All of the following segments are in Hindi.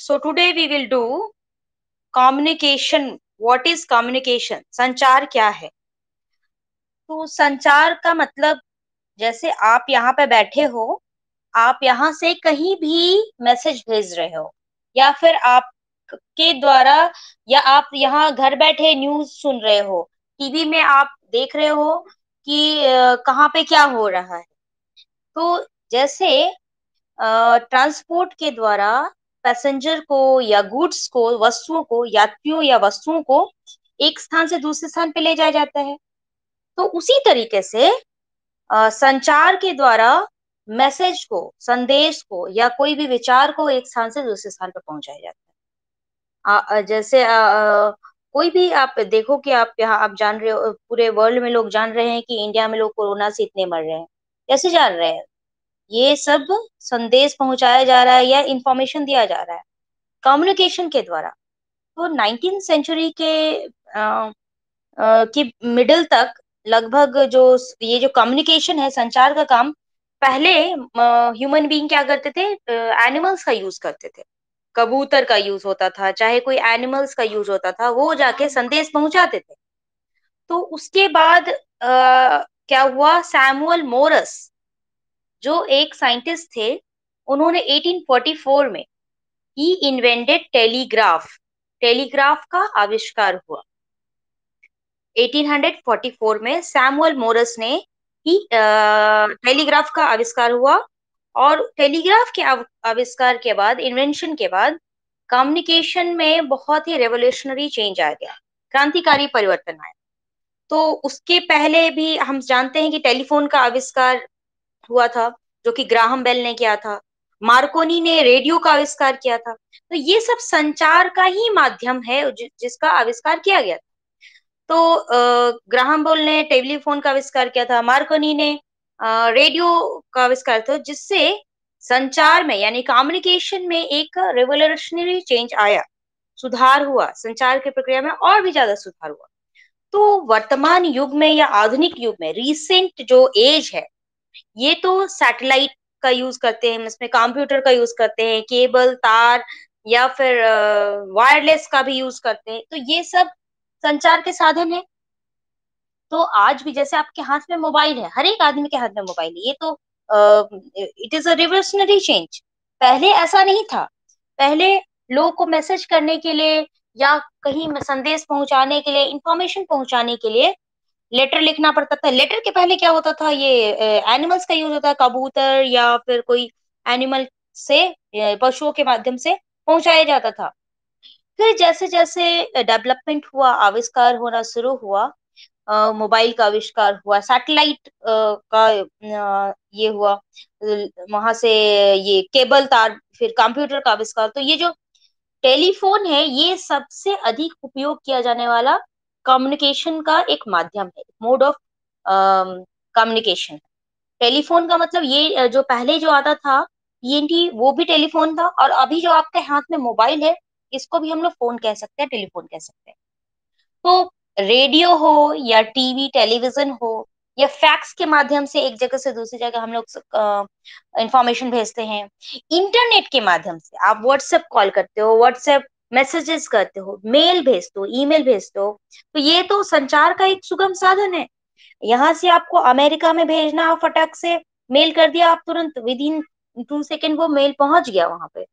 So today we will do communication. What is communication? संचार क्या है? तो संचार का मतलब जैसे आप यहाँ पे बैठे हो, आप यहाँ से कहीं भी मैसेज भेज रहे हो या फिर आप के द्वारा या आप यहाँ घर बैठे न्यूज़ सुन रहे हो, टीवी में आप देख रहे हो कि कहाँ पे क्या हो रहा है। तो जैसे ट्रांसपोर्ट के द्वारा पैसेंजर को या गुड्स को, वस्तुओं को, यात्रियों या वस्तुओं को एक स्थान से दूसरे स्थान पे ले जाया जाता है। तो उसी तरीके से संचार के द्वारा मैसेज को, संदेश को या कोई भी विचार को एक स्थान से दूसरे स्थान पर पहुंचाया जाता है। जैसे कोई भी आप देखो कि आप यहाँ आप जान रहे हो, पूरे वर्ल्ड में लोग जान रहे हैं कि इंडिया में लोग कोरोना से इतने मर रहे हैं। कैसे जान रहे हैं? ये सब संदेश पहुंचाया जा रहा है या इंफॉर्मेशन दिया जा रहा है कम्युनिकेशन के द्वारा। तो 19th सेंचुरी के मिडिल तक लगभग जो ये जो कम्युनिकेशन है, संचार का काम, पहले ह्यूमन बीइंग क्या करते थे? एनिमल्स का यूज करते थे। कबूतर का यूज होता था, चाहे कोई एनिमल्स का यूज होता था, वो जाके संदेश पहुंचाते थे। तो उसके बाद क्या हुआ? सैमुअल मोरस जो एक साइंटिस्ट थे, उन्होंने 1844 में ही इन्वेंटेड टेलीग्राफ। टेलीग्राफ का आविष्कार हुआ 1844 में। सैमुअल मोरस ने ही टेलीग्राफ का आविष्कार हुआ और टेलीग्राफ के आविष्कार के बाद, इन्वेंशन के बाद, कम्युनिकेशन में बहुत ही रेवोल्यूशनरी चेंज आ गया, क्रांतिकारी परिवर्तन आया। तो उसके पहले भी हम जानते हैं कि टेलीफोन का आविष्कार हुआ था, जो कि ग्राहम बेल ने किया था। मार्कोनी ने रेडियो का आविष्कार किया था। तो ये सब संचार का ही माध्यम है जिसका आविष्कार किया गया था। तो ग्राहम बेल ने टेलीफोन का आविष्कार किया था, मार्कोनी ने रेडियो का आविष्कार था, जिससे संचार में यानी कम्युनिकेशन में एक रेवोल्यूशनरी चेंज आया, सुधार हुआ, संचार की प्रक्रिया में और भी ज्यादा सुधार हुआ। तो वर्तमान युग में या आधुनिक युग में, रिसेंट जो एज है, ये तो सैटेलाइट का यूज करते हैं, इसमें कंप्यूटर का यूज करते हैं, केबल, तार या फिर वायरलेस का भी यूज करते हैं। तो ये सब संचार के साधन है। तो आज भी जैसे आपके हाथ में मोबाइल है, हर एक आदमी के हाथ में मोबाइल है, ये तो it is a revolutionary change. पहले ऐसा नहीं था। पहले लोग को मैसेज करने के लिए या कहीं संदेश पहुंचाने के लिए, इंफॉर्मेशन पहुंचाने के लिए लेटर लिखना पड़ता था। लेटर के पहले क्या होता था? ये एनिमल्स का यूज होता है, कबूतर या फिर कोई एनिमल से, पशुओं के माध्यम से पहुंचाया जाता था। फिर जैसे जैसे डेवलपमेंट हुआ, आविष्कार होना शुरू हुआ, मोबाइल का आविष्कार हुआ, सैटेलाइट का ये हुआ, वहां से ये केबल तार, फिर कंप्यूटर का आविष्कार। तो ये जो टेलीफोन है, ये सबसे अधिक उपयोग किया जाने वाला कम्युनिकेशन का एक माध्यम है, मोड ऑफ कम्युनिकेशन। टेलीफोन का मतलब ये जो पहले जो आता था TNT, वो भी टेलीफोन था, और अभी जो आपके हाथ में मोबाइल है, इसको भी हम लोग फोन कह सकते हैं, टेलीफोन कह सकते हैं। तो रेडियो हो या टीवी टेलीविजन हो या फैक्स के माध्यम से एक जगह से दूसरी जगह हम लोग इंफॉर्मेशन भेजते हैं। इंटरनेट के माध्यम से आप व्हाट्सएप कॉल करते हो, व्हाट्सएप मैसेजेस करते हो, मेल भेजते हो, ईमेल भेजते हो। तो ये तो संचार का एक सुगम साधन है। यहाँ से आपको अमेरिका में भेजना, आप फटाक से मेल कर दिया, आप तुरंत विद इन 2 सेकेंड वो मेल पहुंच गया वहां पे।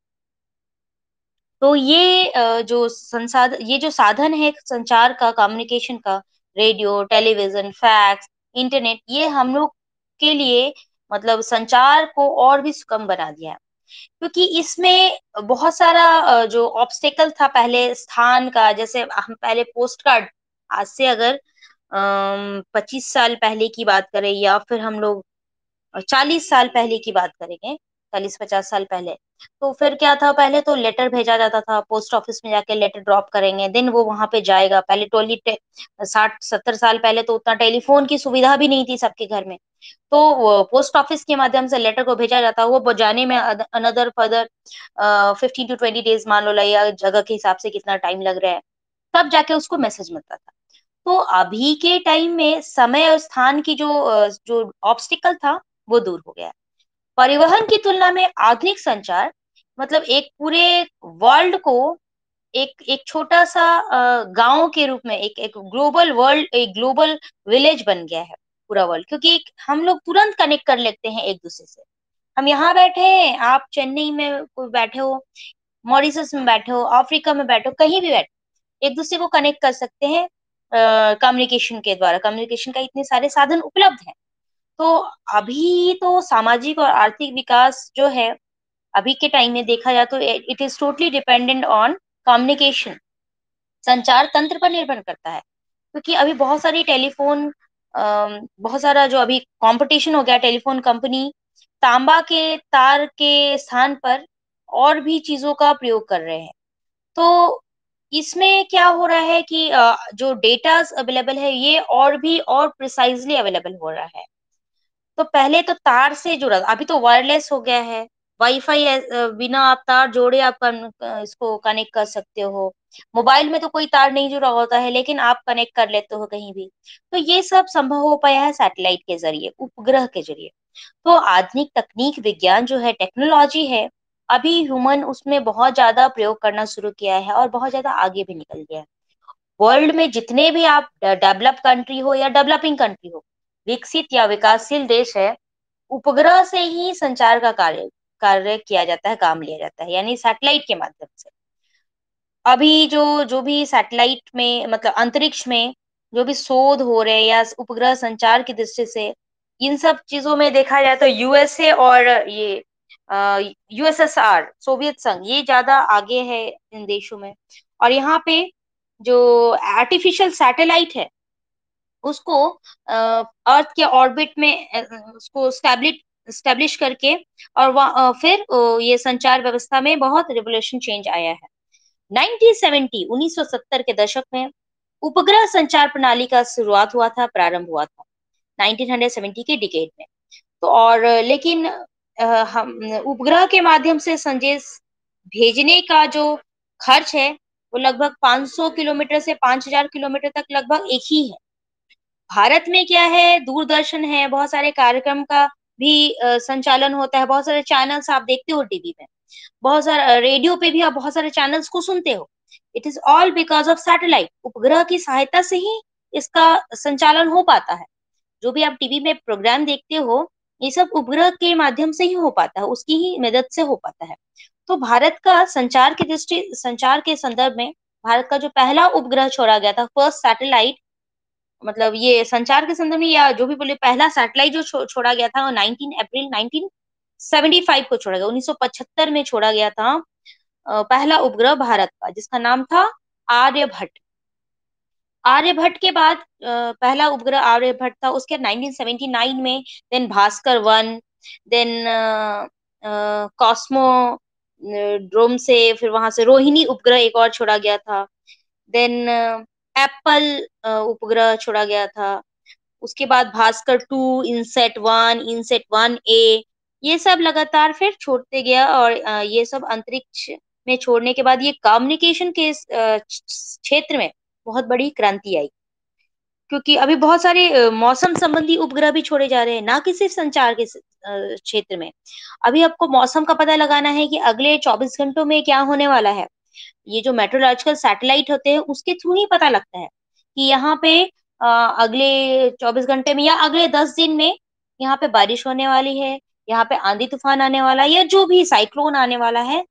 तो ये ये जो साधन है संचार का, कम्युनिकेशन का, रेडियो, टेलीविजन, फैक्स, इंटरनेट, ये हम लोग के लिए मतलब संचार को और भी सुगम बना दिया है। क्योंकि इसमें बहुत सारा जो ऑब्स्टेकल था पहले स्थान का, जैसे हम पहले पोस्ट कार्ड, आज से अगर 25 साल पहले की बात करें या फिर हम लोग 40 साल पहले की बात करेंगे, 40-50 साल पहले, तो फिर क्या था? पहले तो लेटर भेजा जाता था, पोस्ट ऑफिस में जाके लेटर ड्रॉप करेंगे, देन वो वहां पे जाएगा। पहले 60-70 साल पहले तो उतना टेलीफोन की सुविधा भी नहीं थी सबके घर में। तो पोस्ट ऑफिस के माध्यम से लेटर को भेजा जाता, वो जाने में अनदर फर्दर 15 to 20 डेज मान लो, या जगह के हिसाब से कितना टाइम लग रहा है, तब जाके उसको मैसेज मिलता था। तो अभी के टाइम में समय और स्थान की जो ऑब्स्टिकल था, वो दूर हो गया है। परिवहन की तुलना में आधुनिक संचार मतलब एक पूरे वर्ल्ड को एक एक छोटा सा गांव के रूप में, एक एक ग्लोबल वर्ल्ड, एक ग्लोबल विलेज बन गया है पूरा वर्ल्ड, क्योंकि हम लोग तुरंत कनेक्ट कर लेते हैं एक दूसरे से। हम यहाँ बैठे हैं, आप चेन्नई में कोई बैठे हो, मॉरिशस में बैठे हो, अफ्रीका में बैठे हो, कहीं भी बैठे, एक दूसरे को कनेक्ट कर सकते हैं कम्युनिकेशन के द्वारा। कम्युनिकेशन का इतने सारे साधन उपलब्ध हैं। तो अभी तो सामाजिक और आर्थिक विकास जो है, अभी के टाइम में देखा जाए तो it is totally dependent on communication, संचार तंत्र पर निर्भर करता है। क्योंकि अभी बहुत सारी टेलीफोन, बहुत सारा जो अभी कंपटीशन हो गया, टेलीफोन कंपनी तांबा के तार के स्थान पर और भी चीजों का प्रयोग कर रहे हैं। तो इसमें क्या हो रहा है कि जो डेटा अवेलेबल है ये और भी और प्रिसाइजली अवेलेबल हो रहा है। तो पहले तो तार से जुड़ा, अभी तो वायरलेस हो गया है। वाईफाई बिना आप तार जोड़े आप इसको कनेक्ट कर सकते हो। मोबाइल में तो कोई तार नहीं जुड़ा होता है, लेकिन आप कनेक्ट कर लेते हो कहीं भी। तो ये सब संभव हो पाया है सैटेलाइट के जरिए, उपग्रह के जरिए। तो आधुनिक तकनीक विज्ञान जो है, टेक्नोलॉजी है, अभी ह्यूमन उसमें बहुत ज्यादा प्रयोग करना शुरू किया है और बहुत ज्यादा आगे भी निकल गया है। वर्ल्ड में जितने भी आप डेवलप कंट्री हो या डेवलपिंग कंट्री हो, विकसित या विकासशील देश है, उपग्रह से ही संचार का कार्य कार्य किया जाता है, काम लिया जाता है, यानी सैटेलाइट के माध्यम से। अभी जो जो भी सैटेलाइट में, मतलब अंतरिक्ष में जो भी शोध हो रहे हैं या उपग्रह संचार की दृष्टि से, इन सब चीजों में देखा जाए तो यूएसए और ये यूएसएसआर, सोवियत संघ, ये ज्यादा आगे है इन देशों में। और यहाँ पे जो आर्टिफिशियल सैटेलाइट है, उसको अर्थ के ऑर्बिट में उसको स्टैब्लिश करके, और फिर ये संचार व्यवस्था में बहुत रिवोल्यूशन चेंज आया है। 1970 के दशक में उपग्रह संचार प्रणाली का शुरुआत हुआ था, प्रारंभ हुआ था 1970 के डिकेड में। तो और लेकिन हम उपग्रह के माध्यम से संदेश भेजने का जो खर्च है, वो लगभग 500 किलोमीटर से 5000 किलोमीटर तक लगभग एक ही है। भारत में क्या है, दूरदर्शन है, बहुत सारे कार्यक्रम का भी संचालन होता है, बहुत सारे चैनल्स आप देखते हो टीवी में, बहुत सारा रेडियो पे भी आप बहुत सारे चैनल्स को सुनते हो। It is all because of satellite. उपग्रह की सहायता से ही इसका संचालन हो पाता है। जो भी आप टीवी में प्रोग्राम देखते हो, ये सब उपग्रह के माध्यम से ही हो पाता है, उसकी ही मदद से हो पाता है। तो भारत का संचार के संदर्भ में, भारत का जो पहला उपग्रह छोड़ा गया था, फर्स्ट सैटेलाइट, मतलब ये संचार के संदर्भ में या जो भी बोले, पहला सैटेलाइट जो छोड़ा गया था वो 19 अप्रैल 1975 को छोड़ा गया, 1975 में छोड़ा गया था पहला उपग्रह भारत का, जिसका नाम था आर्यभट्ट। आर्यभट्ट के बाद पहला उपग्रह आर्यभट्ट था, उसके 1979 में then Bhaskar one, then cosmodrome से, फिर वहां से रोहिणी उपग्रह एक और छोड़ा गया था। देन एप्पल उपग्रह छोड़ा गया था। उसके बाद Bhaskar two, INSAT one, INSAT one A, ये सब लगातार फिर छोड़ते गया। और ये सब अंतरिक्ष में छोड़ने के बाद ये कम्युनिकेशन के क्षेत्र में बहुत बड़ी क्रांति आई। क्योंकि अभी बहुत सारे मौसम संबंधी उपग्रह भी छोड़े जा रहे हैं, ना कि सिर्फ संचार के क्षेत्र में। अभी आपको मौसम का पता लगाना है कि अगले 24 घंटों में क्या होने वाला है, ये जो मेट्रोलॉजिकल सैटेलाइट होते हैं उसके थ्रू ही पता लगता है कि यहाँ पे अगले 24 घंटे में या अगले 10 दिन में यहाँ पे बारिश होने वाली है, यहाँ पे आंधी तूफान आने वाला है, या जो भी साइक्लोन आने वाला है,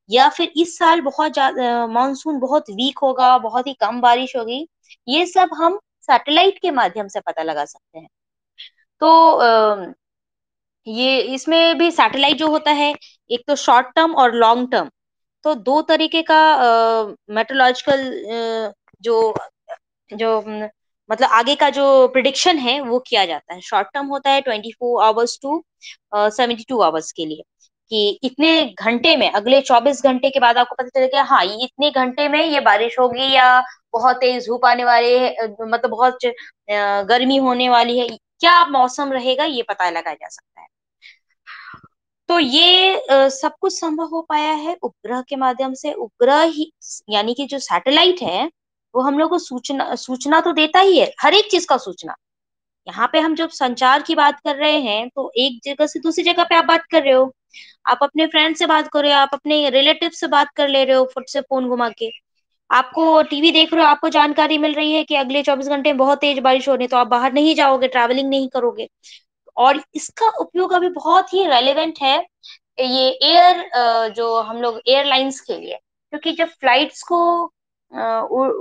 या फिर इस साल बहुत ज्यादा मानसून बहुत वीक होगा, बहुत ही कम बारिश होगी। ये सब हम सैटेलाइट के माध्यम से पता लगा सकते हैं। तो ये इसमें भी सैटेलाइट जो होता है, एक तो शॉर्ट टर्म और लॉन्ग टर्म, तो दो तरीके का मेट्रोलॉजिकल जो जो मतलब आगे का जो प्रिडिक्शन है वो किया जाता है। शॉर्ट टर्म होता है 24 आवर्स टू 72 आवर्स के लिए, कि इतने घंटे में, अगले 24 घंटे के बाद आपको पता चलेगा हाँ ये इतने घंटे में ये बारिश होगी, या बहुत तेज धूप आने वाली है, मतलब बहुत गर्मी होने वाली है, क्या मौसम रहेगा, ये पता लगाया जा सकता है। तो ये सब कुछ संभव हो पाया है उपग्रह के माध्यम से। उपग्रह ही, यानी कि जो सैटेलाइट है, वो हम लोग को सूचना सूचना तो देता ही है, हर एक चीज का सूचना। यहाँ पे हम जब संचार की बात कर रहे हैं तो एक जगह से दूसरी जगह पे आप बात कर रहे हो, आप अपने फ्रेंड से बात कर रहे हो, आप अपने रिलेटिव से बात कर ले रहे हो फुट से फोन घुमा के। आपको टीवी देख रहे हो, आपको जानकारी मिल रही है कि अगले 24 घंटे में बहुत तेज बारिश हो रही है, तो आप बाहर नहीं जाओगे, ट्रैवलिंग नहीं करोगे। और इसका उपयोग अभी बहुत ही रेलेवेंट है ये जो हम लोग एयरलाइंस के लिए, क्योंकि जब फ्लाइट्स को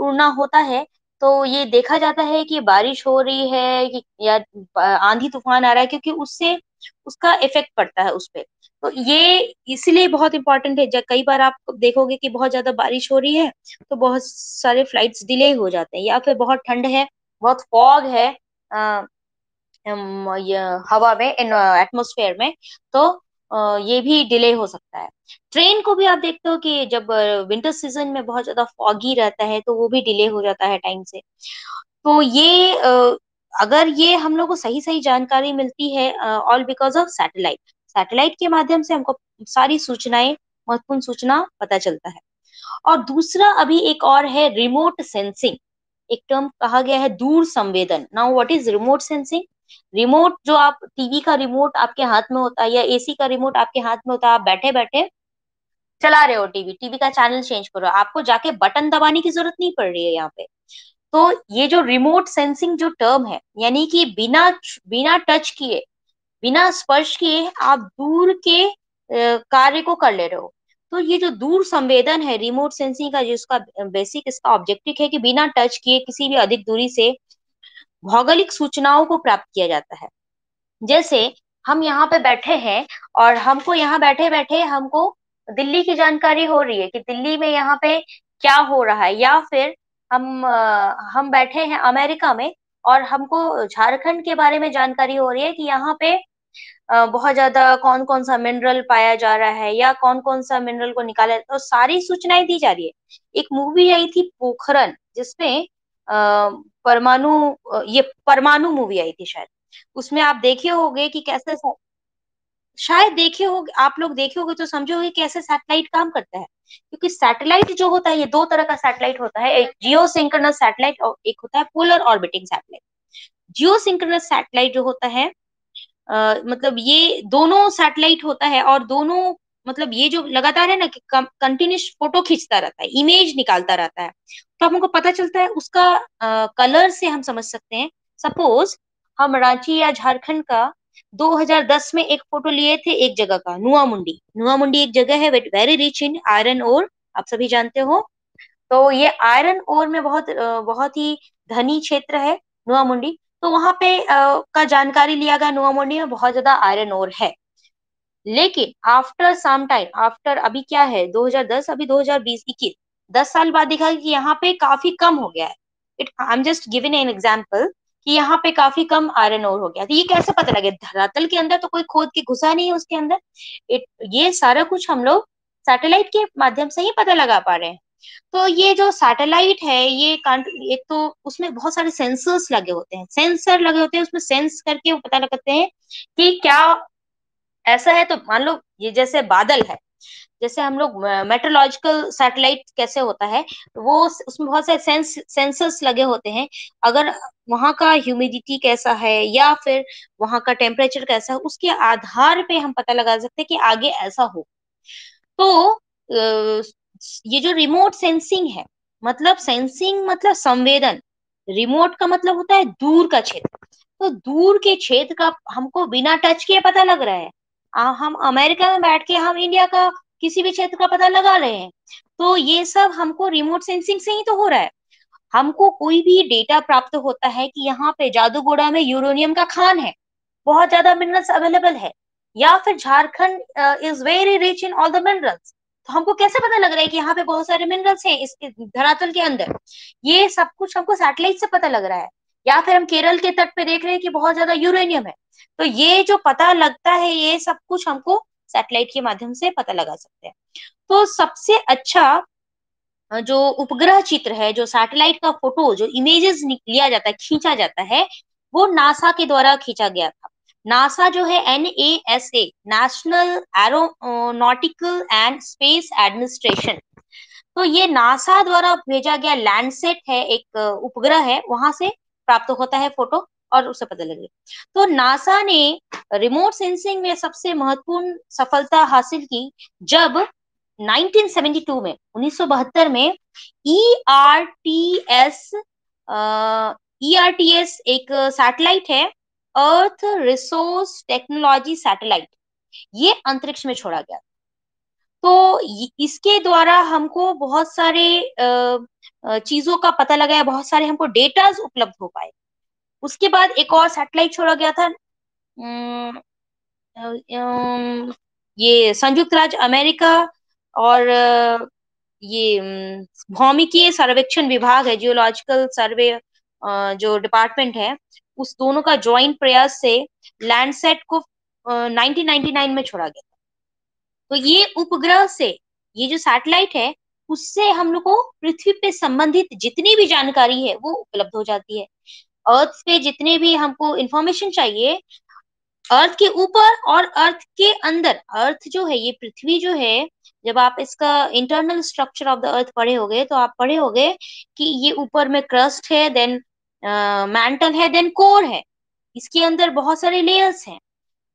उड़ना होता है, तो ये देखा जाता है कि बारिश हो रही है या आंधी तूफान आ रहा है, क्योंकि उससे उसका इफेक्ट पड़ता है उस पे। तो ये इसलिए बहुत इंपॉर्टेंट है। जब कई बार आप देखोगे कि बहुत ज्यादा बारिश हो रही है, तो बहुत सारे फ्लाइट्स डिले हो जाते हैं, या फिर बहुत ठंड है, बहुत फॉग है ये हवा में, इन एटमॉस्फेयर में, तो ये भी डिले हो सकता है। ट्रेन को भी आप देखते हो कि जब विंटर सीजन में बहुत ज्यादा फॉगी रहता है, तो वो भी डिले हो जाता है टाइम से। तो ये अगर ये हम लोग को सही सही जानकारी मिलती है all because of satellite. Satellite के माध्यम से हमको सारी सूचनाएं, महत्वपूर्ण सूचना पता चलता है। और दूसरा अभी एक और है रिमोट सेंसिंग। एक टर्म कहा गया है दूर संवेदन। Now what is remote sensing? Remote, जो आप टीवी का रिमोट आपके हाथ में होता है या एसी का रिमोट आपके हाथ में होता है, आप बैठे बैठे चला रहे हो टीवी, टीवी का चैनल चेंज करो, आपको जाके बटन दबाने की जरूरत नहीं पड़ रही है यहाँ पे। तो ये जो रिमोट सेंसिंग जो टर्म है, यानी कि बिना बिना टच किए, बिना स्पर्श किए आप दूर के कार्य को कर ले रहे हो। तो ये जो दूर संवेदन है रिमोट सेंसिंग का, जिसका बेसिक इसका ऑब्जेक्टिव है कि बिना टच किए किसी भी अधिक दूरी से भौगोलिक सूचनाओं को प्राप्त किया जाता है। जैसे हम यहाँ पे बैठे हैं, और हमको यहाँ बैठे बैठे हमको दिल्ली की जानकारी हो रही है कि दिल्ली में यहाँ पे क्या हो रहा है, या फिर हम बैठे हैं अमेरिका में, और हमको झारखंड के बारे में जानकारी हो रही है कि यहाँ पे बहुत ज्यादा कौन कौन सा मिनरल पाया जा रहा है, या कौन कौन सा मिनरल को निकाला, तो सारी सूचनाएं दी जा रही है। एक मूवी आई थी पोखरन, जिसमें परमाणु, ये परमाणु मूवी आई थी शायद। उसमें आप देखे होंगे कि कैसे, शायद देखे हो आप लोग, देखे होगे तो समझोगे कैसे सैटेलाइट काम करता है। क्योंकि सैटेलाइट जो होता है, ये दो तरह का सैटेलाइट होता है, एक जियो सिंक्रोनस सैटेलाइट और एक होता है पोलर ऑर्बिटिंग सैटेलाइट। जियो सिंक्रोनस सैटेलाइट जो होता है, मतलब ये दोनों सैटेलाइट होता है, और दोनों मतलब ये जो लगातार है ना कि कंटिन्यूस फोटो खींचता रहता है, इमेज निकालता रहता है, तो हमको पता चलता है उसका कलर से हम समझ सकते हैं। सपोज हम रांची या झारखंड का 2010 में एक फोटो लिए थे एक जगह का, नुआ मुंडी। नुआ मुंडी एक जगह है very rich in iron ore, आप सभी जानते हो। तो ये आयरन ओर में बहुत ही धनी क्षेत्र है नुआ मुंडी। तो वहां पे का जानकारी लिया गया, नुआ मुंडी में बहुत ज्यादा आयरन ओर है। लेकिन आफ्टर सम टाइम, आफ्टर अभी क्या है 2010, अभी 2020 21, 10 साल बाद देखा कि यहाँ पे काफी कम हो गया है। It I am just giving an example कि यहाँ पे काफी कम आयरन ओर हो गया। तो ये कैसे पता लगे? धरातल के अंदर तो कोई खोद के घुसा नहीं है उसके अंदर। ये सारा कुछ हम लोग सैटेलाइट के माध्यम से ही पता लगा पा रहे हैं। तो ये जो सैटेलाइट है, एक तो उसमें बहुत सारे सेंसर्स लगे होते हैं, सेंसर लगे होते हैं उसमें, सेंस करके वो पता लगते हैं कि क्या ऐसा है। तो मान लो ये जैसे बादल है, जैसे हम लोग मेट्रोलॉजिकल सैटेलाइट कैसे होता है, वो उसमें बहुत सारे सेंसर्स लगे होते हैं। अगर वहां का ह्यूमिडिटी कैसा है, या फिर वहां का टेम्परेचर कैसा है, उसके आधार पे हम पता लगा सकते हैं कि आगे ऐसा हो। तो ये जो रिमोट सेंसिंग है, मतलब सेंसिंग मतलब संवेदन, रिमोट का मतलब होता है दूर का क्षेत्र। तो दूर के क्षेत्र का हमको बिना टच किए पता लग रहा है। हम अमेरिका में बैठ के हम इंडिया का किसी भी क्षेत्र का पता लगा रहे हैं। तो ये सब हमको रिमोट सेंसिंग से ही तो हो रहा है। हमको कोई भी डेटा प्राप्त होता है कि यहाँ पे जादूगोड़ा में यूरेनियम का खान है, बहुत ज्यादा मिनरल्स अवेलेबल है, या फिर Jharkhand is very rich in all the minerals. तो हमको कैसे पता लग रहा है कि यहाँ पे बहुत सारे मिनरल्स हैं इसके धरातल के अंदर? ये सब कुछ हमको सैटेलाइट से पता लग रहा है। या फिर हम केरल के तट पे देख रहे हैं कि बहुत ज्यादा यूरेनियम है। तो ये जो पता लगता है, ये सब कुछ हमको सैटेलाइट के माध्यम से पता लगा सकते हैं। तो सबसे अच्छा जो उपग्रह चित्र है, जो सैटेलाइट का फोटो, जो इमेजेस लिया जाता है, खींचा जाता है, वो नासा के द्वारा खींचा गया था। नासा जो है NASA, national aeronautical and space administration. तो ये नासा द्वारा भेजा गया लैंडसेट है, एक उपग्रह है, वहां से प्राप्त होता है फोटो। और उसे पता लगे। तो नासा ने रिमोट सेंसिंग में सबसे महत्वपूर्ण सफलता हासिल की जब 1972 में 1972 में ईआरटीएस ईआरटीएस एक सैटेलाइट है, अर्थ रिसोर्स टेक्नोलॉजी सैटेलाइट, ये अंतरिक्ष में छोड़ा गया। तो इसके द्वारा हमको बहुत सारे चीजों का पता लगा है, बहुत सारे हमको डेटाज उपलब्ध हो पाए। उसके बाद एक और सैटेलाइट छोड़ा गया था, अम, ये संयुक्त राज्य अमेरिका और ये भौमिकीय सर्वेक्षण विभाग है, जियोलॉजिकल सर्वे जो डिपार्टमेंट है, उस दोनों का ज्वाइंट प्रयास से लैंडसेट को 1999 में छोड़ा गया। तो ये उपग्रह से, ये जो सैटेलाइट है, उससे हम लोग को पृथ्वी पे संबंधित जितनी भी जानकारी है वो उपलब्ध हो जाती है। अर्थ पे जितने भी हमको इंफॉर्मेशन चाहिए, अर्थ के ऊपर और अर्थ के अंदर, अर्थ जो है, ये पृथ्वी जो है, जब आप इसका internal structure of the earth पढ़े होगे तो आप पढ़े होगे कि ये ऊपर में क्रस्ट है, देन मैंटल है, देन कोर है, इसके अंदर बहुत सारे लेयर्स हैं।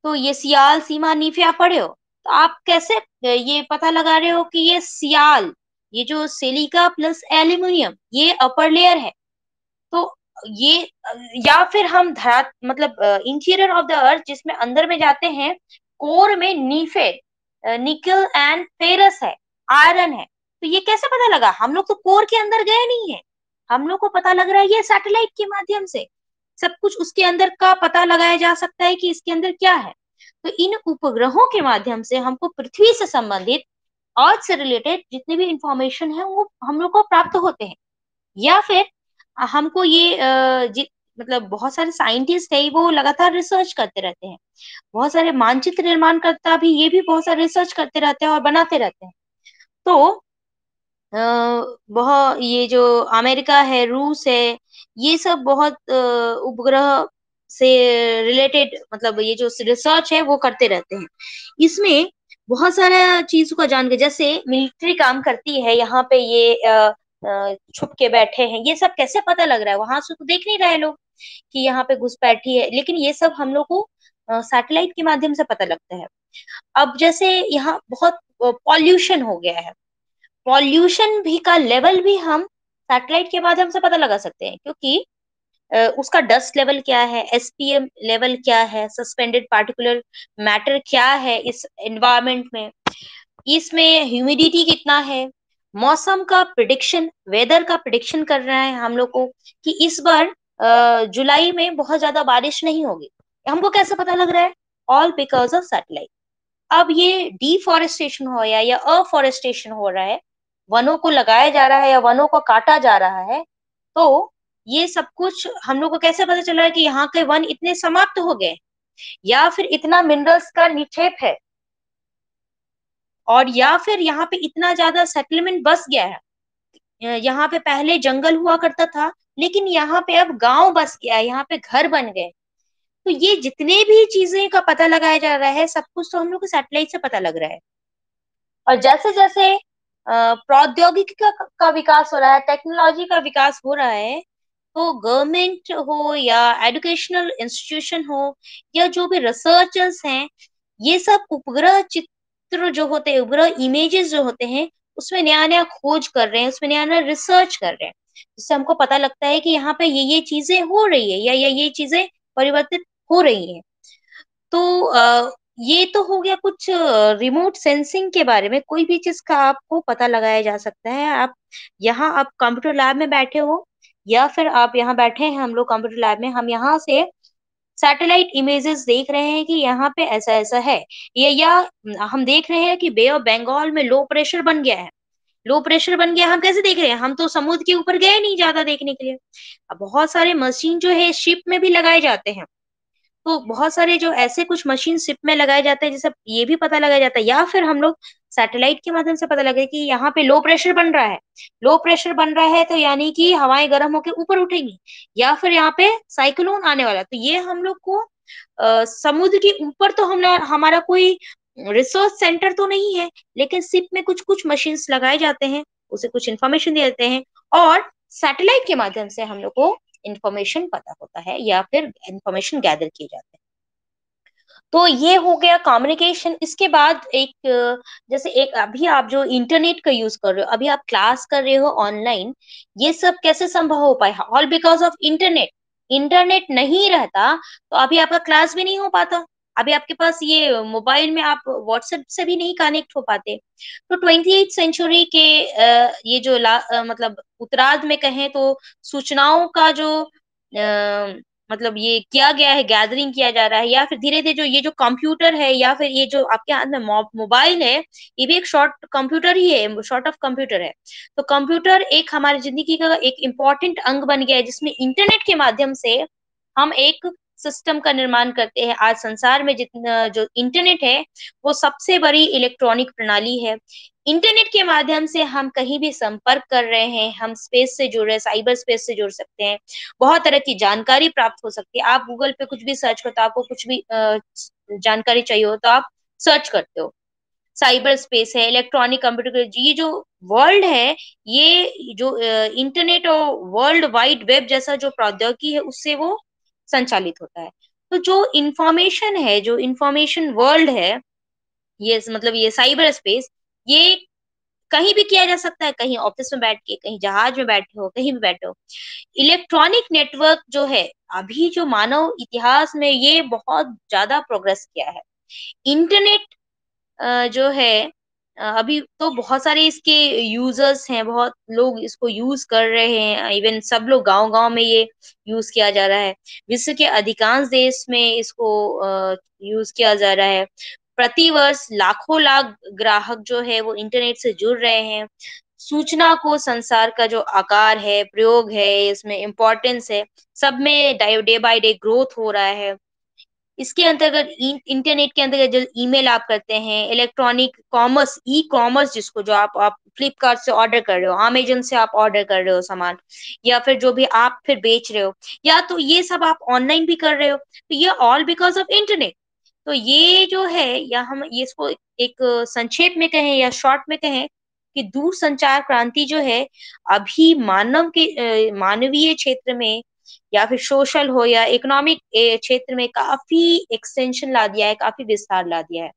तो ये सियाल सीमा नीफे आप पढ़े हो, तो आप कैसे ये पता लगा रहे हो कि ये सियाल, ये जो सिलिका प्लस एल्यूमिनियम, ये अपर लेयर है। तो ये या फिर हम धरा मतलब इंटीरियर ऑफ द अर्थ जिसमें अंदर में जाते हैं, कोर में नीफे, निकल एंड फेरस है, आयरन है। तो ये कैसे पता लगा? हम लोग तो कोर के अंदर गए नहीं है, हम लोग को पता लग रहा है ये सैटेलाइट के माध्यम से सब कुछ उसके अंदर का पता लगाया जा सकता है कि इसके अंदर क्या है। तो इन उपग्रहों के माध्यम से हमको पृथ्वी से संबंधित, अर्थ से रिलेटेड जितने भी इंफॉर्मेशन है वो हम लोग को प्राप्त होते हैं। या फिर हमको ये मतलब बहुत सारे साइंटिस्ट है, वो लगातार रिसर्च करते रहते हैं, बहुत सारे मानचित्र निर्माणकर्ता भी ये भी बहुत सारे रिसर्च करते रहते हैं और बनाते रहते हैं। तो बहुत ये जो अमेरिका है, रूस है, ये सब बहुत उपग्रह से रिलेटेड मतलब ये जो रिसर्च है वो करते रहते हैं। इसमें बहुत सारा चीजों का जानकारी, जैसे मिलिट्री काम करती है, यहाँ पे ये छुप के बैठे हैं, ये सब कैसे पता लग रहा है? वहां से तो देख नहीं रहे लोग कि यहाँ पे घुसपैठी है, लेकिन ये सब हम लोग को सैटेलाइट के माध्यम से पता लगता है। अब जैसे यहाँ बहुत पॉल्यूशन हो गया है, पॉल्यूशन भी का लेवल भी हम सैटेलाइट के माध्यम से पता लगा सकते हैं, क्योंकि उसका डस्ट लेवल क्या है, एसपीएम लेवल क्या है, सस्पेंडेड पार्टिकुलर मैटर क्या है इस एनवायरमेंट में, इसमें ह्यूमिडिटी कितना है, मौसम का प्रिडिक्शन, वेदर का प्रिडिक्शन कर रहा है हम लोग को कि इस बार जुलाई में बहुत ज्यादा बारिश नहीं होगी। हमको कैसे पता लग रहा है? All because of satellite. अब ये डिफॉरेस्टेशन हो या अफॉरेस्टेशन हो रहा है, वनों को लगाया जा रहा है या वनों को काटा जा रहा है, तो ये सब कुछ हम लोग को कैसे पता चल रहा है कि यहाँ के वन इतने समाप्त हो गए, या फिर इतना मिनरल्स का निक्षेप है, और या फिर यहाँ पे इतना ज्यादा सेटलमेंट बस गया है। यहाँ पे पहले जंगल हुआ करता था, लेकिन यहाँ पे अब गांव बस गया है, यहाँ पे घर बन गए। तो ये जितने भी चीजें का पता लगाया जा रहा है, सब कुछ तो हम लोग को सैटेलाइट से पता लग रहा है। और जैसे जैसे प्रौद्योगिकी का विकास हो रहा है, टेक्नोलॉजी का विकास हो रहा है, तो गवर्नमेंट हो या एजुकेशनल इंस्टीट्यूशन हो या जो भी रिसर्चर्स हैं, ये सब उपग्रह चित्र जो होते हैं, उपग्रह इमेजेस जो होते हैं, उसमें नया नया खोज कर रहे हैं, उसमें नया नया रिसर्च कर रहे हैं, जिससे हमको पता लगता है कि यहाँ पे ये चीजें हो रही है या ये चीजें परिवर्तित हो रही हैं। तो ये तो हो गया कुछ रिमोट सेंसिंग के बारे में। कोई भी चीज का आपको पता लगाया जा सकता है। आप कंप्यूटर लैब में बैठे हो, या फिर आप यहाँ बैठे हैं, हम लोग कंप्यूटर लैब में, हम यहाँ से सैटेलाइट इमेजेस देख रहे हैं कि यहाँ पे ऐसा ऐसा है, या हम देख रहे हैं कि बे ऑफ बंगाल में लो प्रेशर बन गया है। लो प्रेशर बन गया, हम कैसे देख रहे हैं? हम तो समुद्र के ऊपर गए नहीं ज्यादा देखने के लिए। अब बहुत सारे मशीन जो है शिप में भी लगाए जाते हैं, तो बहुत सारे जो ऐसे कुछ मशीन शिप में लगाए जाते हैं, जैसे ये भी पता लगाया जाता है, या फिर हम लोग सैटेलाइट के माध्यम से पता लगे कि यहाँ पे लो प्रेशर बन रहा है। लो प्रेशर बन रहा है तो यानी कि हवाएं गर्म होकर ऊपर उठेंगी, या फिर यहाँ पे साइक्लोन आने वाला है। तो ये हम लोग को समुद्र के ऊपर तो हम हमारा कोई रिसर्च सेंटर तो नहीं है, लेकिन शिप में कुछ कुछ मशीन्स लगाए जाते हैं, उसे कुछ इंफॉर्मेशन दे देते हैं, और सैटेलाइट के माध्यम से हम लोग को इंफॉर्मेशन पता होता है या फिर इंफॉर्मेशन गैदर किए जाते हैं। तो ये हो गया कम्युनिकेशन। इसके बाद एक जैसे एक अभी आप जो इंटरनेट का यूज़ कर रहे हो, अभी आप क्लास कर रहे हो ऑनलाइन, ये सब कैसे संभव हो पाया? All because of internet. Internet नहीं रहता तो अभी आपका क्लास भी नहीं हो पाता। अभी आपके पास ये मोबाइल में आप व्हाट्सएप से भी नहीं कनेक्ट हो पाते। तो 28th सेंचुरी के ये जो मतलब उत्तरार्ध में कहें तो सूचनाओं का जो मतलब ये किया गया है, गैदरिंग किया जा रहा है या फिर धीरे-धीरे जो ये जो कंप्यूटर है या फिर ये जो आपके हाथ में मोबाइल है, ये भी एक शॉर्ट कंप्यूटर ही है, शॉर्ट ऑफ कंप्यूटर है। तो कंप्यूटर एक हमारी ज़िंदगी का एक इम्पोर्टेंट अंग बन गया है, जिसमें इंटरनेट के माध्यम से हम एक सिस्टम का निर्माण करते हैं। आज संसार में जितना जो इंटरनेट है, वो सबसे बड़ी इलेक्ट्रॉनिक प्रणाली है। इंटरनेट के माध्यम से हम कहीं भी संपर्क कर रहे हैं, हम स्पेस से जुड़ रहे हैं, साइबर स्पेस से जुड़ सकते हैं। बहुत तरह की जानकारी प्राप्त हो सकती है। आप गूगल पे कुछ भी सर्च करते हो, आपको कुछ भी जानकारी चाहिए हो तो आप सर्च करते हो। साइबर स्पेस है, इलेक्ट्रॉनिक कंप्यूटर ये जो वर्ल्ड है, ये जो इंटरनेट और वर्ल्ड वाइड वेब जैसा जो प्रौद्योगिकी है, उससे वो संचालित होता है। तो जो इन्फॉर्मेशन है, जो इन्फॉर्मेशन वर्ल्ड है, मतलब ये साइबर स्पेस, ये कहीं भी किया जा सकता है, कहीं ऑफिस में बैठ के, कहीं जहाज में बैठे हो, कहीं भी बैठे हो। इलेक्ट्रॉनिक नेटवर्क जो है, अभी जो मानव इतिहास में ये बहुत ज़्यादा प्रोग्रेस किया है। इंटरनेट जो है अभी तो बहुत सारे इसके यूज़र्स हैं, बहुत लोग इसको यूज़ कर रहे हैं, इवन सब लोग गाँव-गाँव में ये यूज़ किया जा रहा है। विश्व के अधिकांश देश में इसको यूज़ किया जा रहा है। प्रतिवर्ष लाखों लाख ग्राहक जो है वो इंटरनेट से जुड़ रहे हैं। सूचना को संसार का जो आकार है, प्रयोग है, इसमें इम्पोर्टेंस है, सब में डे बाय डे ग्रोथ हो रहा है। इसके अंतर्गत इंटरनेट के अंतर्गत जो ईमेल आप करते हैं, इलेक्ट्रॉनिक कॉमर्स, ई-कॉमर्स जिसको जो आप फ्लिपकार्ट से ऑर्डर कर रहे हो, अमेज़न से आप ऑर्डर कर रहे हो सामान या फिर जो भी आप फिर बेच रहे हो या तो ये सब आप ऑनलाइन भी कर रहे हो, तो ये ऑल बिकॉज़ ऑफ इंटरनेट। तो ये जो है या हम ये इसको एक संक्षेप में कहें या शॉर्ट में कहें कि दूरसंचार क्रांति जो है अभी मानवीय क्षेत्र में या फिर सोशल हो या इकोनॉमिक क्षेत्र में काफ़ी एक्सटेंशन ला दिया है, काफ़ी विस्तार ला दिया है।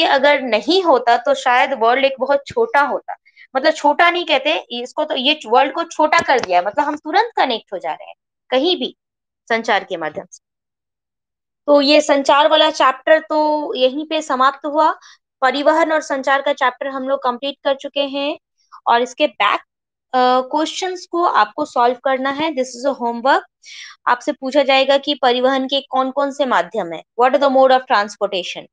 अगर नहीं होता तो शायद वर्ल्ड एक बहुत छोटा होता। मतलब छोटा नहीं कहते इसको तो ये वर्ल्ड को छोटा कर दिया है मतलब हम तुरंत कनेक्ट हो जा रहे हैं, कहीं भी संचार के माध्यम से। तो ये संचार वाला चैप्टर तो यहीं पे समाप्त हुआ। परिवहन और संचार का चैप्टर हम लोग कंप्लीट कर चुके हैं और इसके बैक क्वेश्चंस को आपको सॉल्व करना है। This is a homework. आपसे पूछा जाएगा कि परिवहन के कौन-कौन से माध्यम हैं? What are the mode of transportation?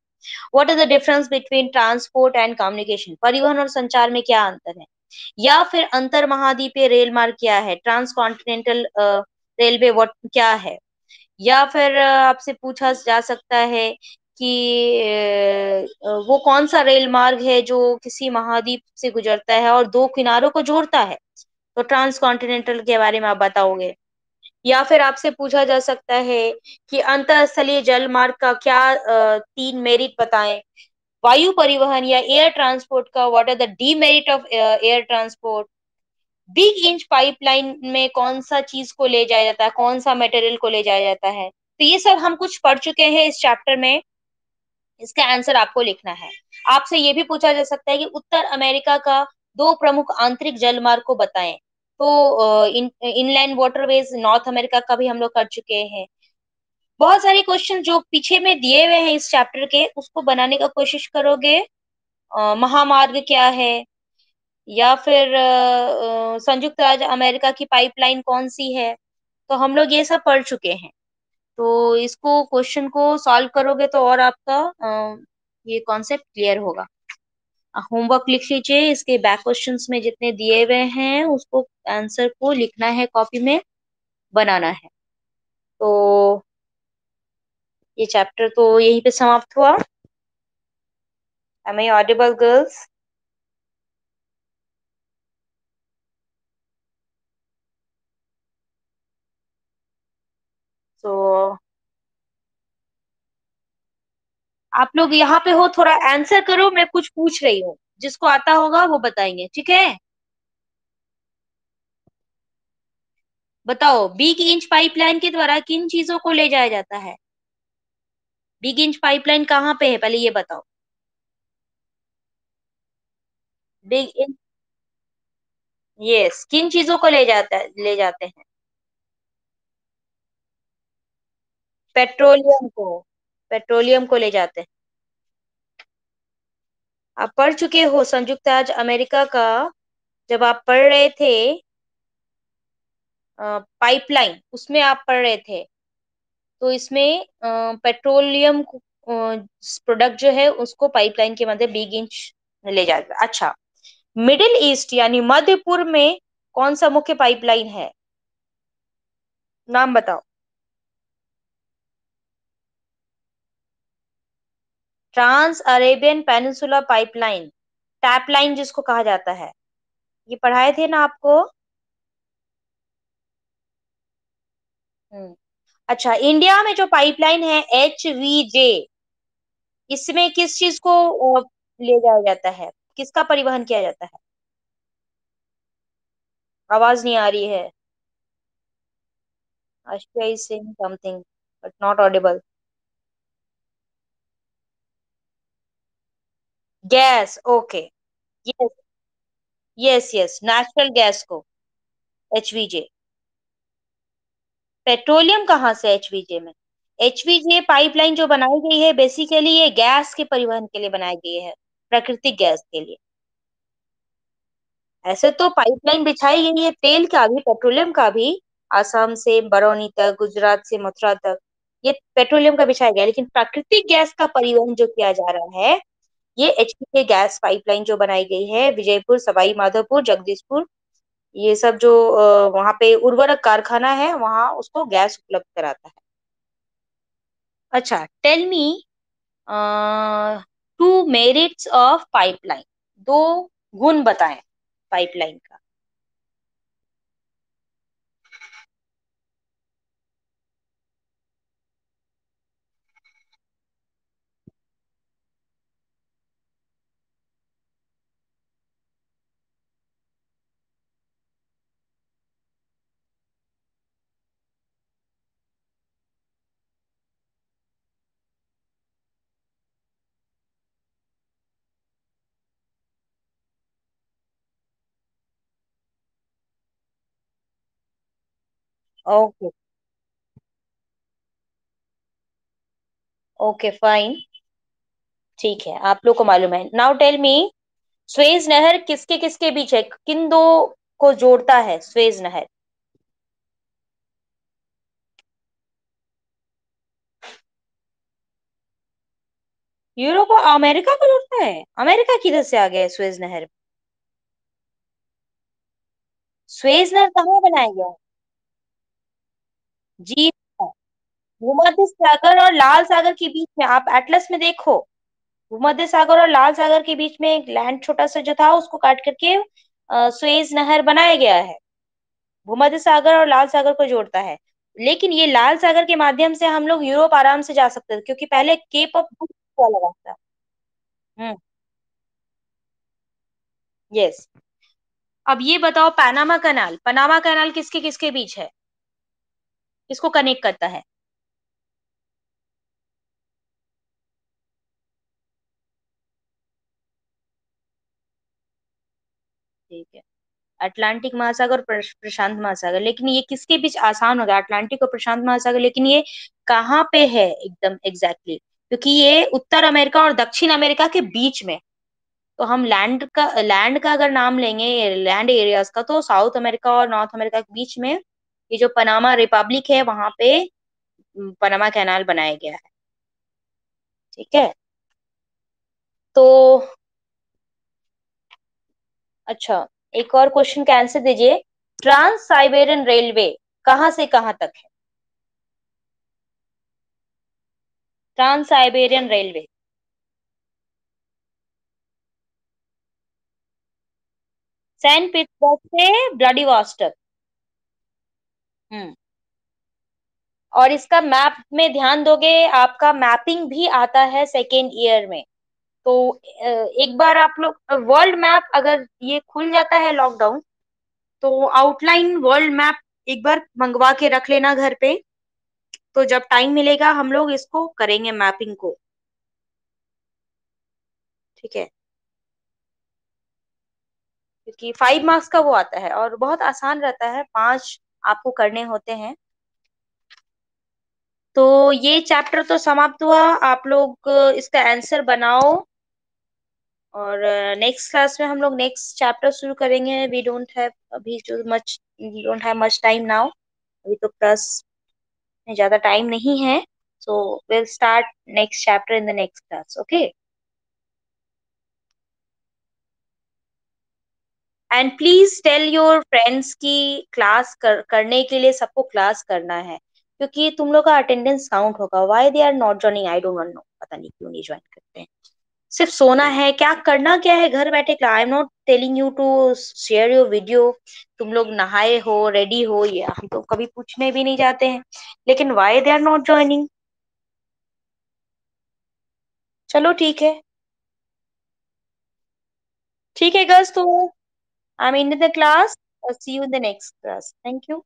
What is the difference between transport and communication? परिवहन और संचार में क्या अंतर है? या फिर अंतर महाद्वीपीय रेल मार्ग क्या है? ट्रांसकॉन्टिनेंटल रेलवे व्हाट क्या है? या फिर आपसे पूछा जा सकता है कि वो कौन-सा रेल मार्ग है जो किसी महाद्वीप से गुजरता है और 2 किनारों को जोड़ता है? तो ट्रांसकॉन्टिनेंटल के बारे में आप बताओगे। या फिर आपसे पूछा जा सकता है कि अंतरस्थलीय जल मार्ग का क्या 3 मेरिट बताएँ? वायु परिवहन या एयर ट्रांसपोर्ट का what are the demerit of air transport? Big inch pipeline में कौन-सा चीज़ को ले जाया जाता है, कौन-सा मटेरियल को ले जाया जाता है? तो ये सब हम कुछ पढ़ चुके हैं इस चैप्टर में, इसका आंसर आपको लिखना है। आपसे ये भी पूछा जा सकता है कि उत्तर अमेरिका का 2 प्रमुख आंतरिक जलमार्ग को बताएँ। तो इनलैंड वाटरवेज़ नॉर्थ अमेरिका का भी हम लोग कर चुके हैं। बहुत सारे क्वेश्चन जो पीछे में दिए हुए हैं इस चैप्टर के, उसको बनाने का कोशिश करोगे। महामार्ग क्या है? या फिर संयुक्त राज्य अमेरिका की पाइपलाइन कौन-सी है? तो हम लोग ये सब पढ़ चुके हैं। तो इसको क्वेश्चन को सॉल्व करोगे तो और आपका ये कॉन्सेप्ट क्लियर होगा। होमवर्क लिख लीजिए, इसके बैक क्वेश्चंस में जितने दिए हुए हैं, उसको आंसर को लिखना है कॉपी में, बनाना है। तो ये चैप्टर तो यहीं पे समाप्त हुआ। Am I audible girls? तो आप लोग यहाँ पे हो, थोड़ा आंसर करो, मैं कुछ पूछ रही हूँ। जिसको आता होगा वो बताएंगे, ठीक है? बताओ, बिग इंच पाइपलाइन के द्वारा किन चीजों को ले जाया जाता है? बिग इंच पाइपलाइन कहाँ पे है, पहले ये बताओ। बिग इंच, यस, किन चीजों को ले जाते हैं? पेट्रोलियम को, पेट्रोलियम को ले जाते हैं। आप पढ़ चुके हो संयुक्त राज्य अमेरिका का, जब आप पढ़ रहे थे पाइपलाइन, उसमें आप पढ़ रहे थे, तो इसमें पेट्रोलियम प्रोडक्ट जो है उसको पाइपलाइन के मध्य बिग इंच ले जाता है। अच्छा, मिडिल ईस्ट यानी मध्य पूर्व में कौन सा मुख्य पाइपलाइन है? नाम बताओ। Trans Arabian peninsula pipeline, tap line जिसको कहा जाता है, ये पढ़ाए थे ना आपको? हम्म। अच्छा, इंडिया में जो पाइपलाइन है HVJ, इसमें किस चीज को ले जाया जाता है, किसका परिवहन किया जाता है? आवाज नहीं आ रही है। Ashia is saying something but not audible. Gas, okay. Yes, yes, yes, natural gas को, HVJ। पेट्रोलियम कहाँ से HVJ में? HVJ पाइपलाइन जो बनाई गई है बेसिकली ये गैस के परिवहन के लिए बनाई गई है, प्राकृतिक गैस के लिए। ऐसे तो पाइपलाइन बिछाई गई है तेल का भी, पेट्रोलियम का भी, आसाम से बरौनी तक, गुजरात से मथुरा तक, ये पेट्रोलियम का बिछाया गया है, लेकिन प्राकृतिक गैस का परिवहन जो किया जा रहा है, ये HPK गैस पाइपलाइन जो बनाई गई है विजयपुर, सवाई माधोपुर, जगदीशपुर, ये सब जो वहां पे उर्वरक कारखाना है वहां उसको गैस उपलब्ध कराता है। अच्छा, tell me two merits of pipeline, दो गुण बताएं पाइपलाइन का। ओके, ओके, फाइन, ठीक है, आप लोग को मालूम है। नाउ टेल मी, स्वेज नहर किसके किसके बीच है, किन दो को जोड़ता है स्वेज नहर? यूरोप और अमेरिका को जोड़ता है? अमेरिका किधर से आ गया है स्वेज नहर? स्वेज नहर कहाँ बनाया गया है? जी, भूमध्य सागर और लाल सागर के बीच में, आप एटलस में देखो, भूमध्य सागर और लाल सागर के बीच में एक लैंड छोटा सा जो था उसको काट करके स्वेज नहर बनाया गया है, भूमध्य सागर और लाल सागर को जोड़ता है। लेकिन ये लाल सागर के माध्यम से हम लोग यूरोप आराम से जा सकते थे, क्योंकि पहले केप ऑफ गुड हुआ लगा था। हम्म, यस। अब ये बताओ, पनामा कैनाल किसके किसके बीच है, किसको कनेक्ट करता है? ठीक है, अटलांटिक महासागर और प्रशांत महासागर, लेकिन ये किसके बीच आसान होगा, अटलांटिक और प्रशांत महासागर, लेकिन ये कहाँ पे है एकदम एग्जैक्टली क्योंकि ये उत्तर अमेरिका और दक्षिण अमेरिका के बीच में। तो हम लैंड का अगर नाम लेंगे, लैंड एरियाज का, तो साउथ अमेरिका और नॉर्थ अमेरिका के बीच में ये जो पनामा रिपब्लिक है वहां पे पनामा कैनाल बनाया गया है। ठीक है, तो अच्छा, एक और क्वेश्चन का आंसर दीजिए। ट्रांस साइबेरियन रेलवे कहाँ से कहाँ तक है? Trans Siberian railway, Saint Petersburg से व्लादिवोस्टॉक। हम्म, और इसका मैप में ध्यान दोगे, आपका मैपिंग भी आता है सेकेंड ईयर में। तो एक बार आप लोग वर्ल्ड मैप, अगर ये खुल जाता है लॉकडाउन, तो आउटलाइन वर्ल्ड मैप एक बार मंगवा के रख लेना घर पे, तो जब टाइम मिलेगा हम लोग इसको करेंगे मैपिंग को, ठीक है? क्योंकि 5 मार्क्स का वो आता है और बहुत आसान रहता है, 5 आपको करने होते हैं। तो ये चैप्टर तो समाप्त हुआ, आप लोग इसका आंसर बनाओ और नेक्स्ट क्लास में हम लोग नेक्स्ट चैप्टर शुरू करेंगे। वी डोंट हैव अभी जो much we don't have much time now, अभी तो क्लास में ज़्यादा टाइम नहीं है। So will start next chapter in the next class, okay? And please tell your friends की क्लास करने के लिए सबको क्लास करना है, क्योंकि तुम लोग का अटेंडेंस काउंट होगा। Why they are not joining, I don't know, पता नहीं क्यों नहीं ज्वाइन करते हैं। सिर्फ सोना है क्या, करना क्या है घर बैठे? I am not telling you to share your video. तुम लोग नहाए हो, रेडी हो, ये हम तो कभी पूछने भी नहीं जाते हैं, लेकिन why they are not joining? चलो ठीक है, ठीक है गर्ल्स, तो I am in the class, see you in the next class, thank you.